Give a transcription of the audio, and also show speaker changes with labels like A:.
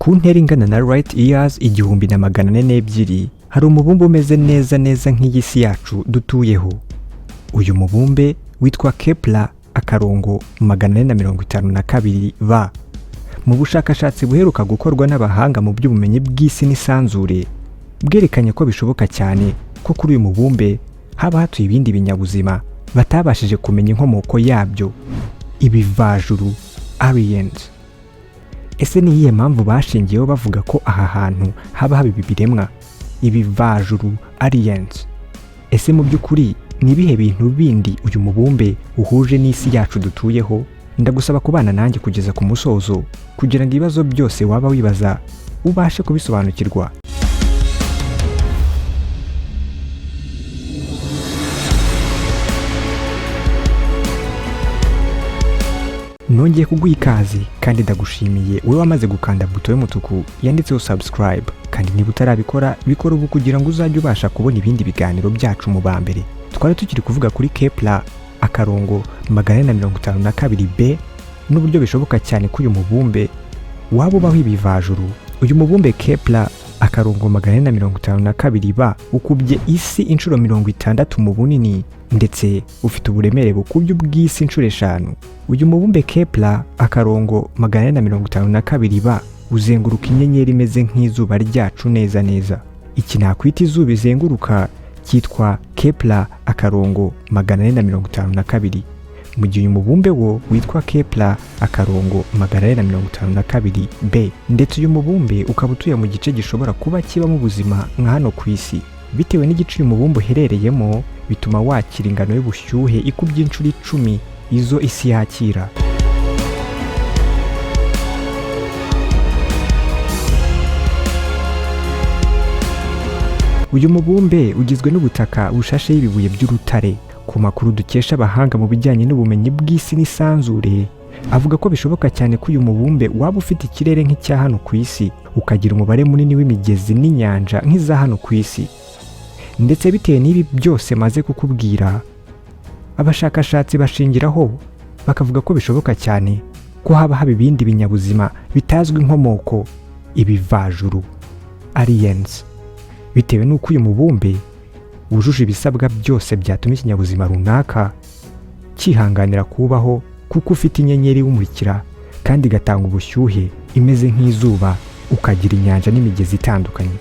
A: ku ntera ingana na light years 1402 hari umubumbe umeze neza nk'iy'isi yacu dutuyeho. Uyu mubumbe witwa Kepler-452b. Mu bushakashatsi buheruka gukorwa n'abahanga mu by'ubumenyi bw'isi n'isanzure bwerekanye ko bishoboka cyane ko kuri uyu mubumbe haba hatuye ibindi binyabuzima batabashije kumenya inkomoko yabyo, ibivajuru aliens. Ese ni iyihe mpamvu bashingiyeho bavuga ko aha hantu haba haba ibi biremwa ibivajuru aliens? Ese mu by'ukuri ni ibihe bintu bindi uyu mubumbe uhuje n'isi yacu dutuyeho? Ndagusaba kubana nanjye kugeza ku musozo kugira ngo ibibazo byose waba wibaza ubashe kubisobanukirwa. Nongeye kuguha ikaze kandi ndagushimiye wowe wamaze gukanda buto y'umutuku yanditseho subscribe, kandi niba utarabikora bikora ubu kugira ngo uzajye ubasha kubona ibindi biganiro byacu mu bambere. Twari tukiri kuvuga kuri Kepler-452b n'uburyo bishoboka cyane ko uyu mubumbe waba ubaho ibivajuru. Uyu mubumbe Kepler-452b ukubye isi inshuro 60 mu bunini ndetse ufite uburemere bukubye ubw'isi inshuro 5. Uyu mubumbe Kepler-452b uzenguruka inyenyeri imeze nk'izuba ryacu neza. Iki nakwita izuba izenguruka cyitwa Kepler-452. Mu gihe uyu mubumbe wo witwa Kepler-452b, ndetse uyu mubumbe ukaba utuye mu gice gishobora kuba kibamo ubuzima nka hano ku isi. Bitewe n'igice uyu mubumbe uherereyemo bituma wakira ingano y'ubushyuhe ikubye inshuro 10 izo isi yakira. Uyu mubumbe ugizwe n'ubutaka bushasheho ibibuye by'urutare. Ku makuru dukesha abahanga mu bijyanye n'ubumenyi bw'isi n'isanzure avuga ko bishoboka cyane ko uyu mubumbe waba ufite ikirere nk'icya hano ku isi, ukagira umubare munini w'imigezi n'inyanja nk'iza hano ku isi. Ndetse bitewe n'ibi byose maze kukubwira, abashakashatsi bashingiraho bakavuga ko bishoboka cyane ko haba ibindi binyabuzima bitazwi inkomoko, ibivajuru aliens, bitewe n'uko uyu mubumbe wujuje ibisabwa byose byatuma ikinyabuzima runaka kihanganira kubaho, kuko ufite inyenyeri umurikira kandi igatanga ubushyuhe imeze nk'izuba, ukagira inyanja n'imigezi itandukanye.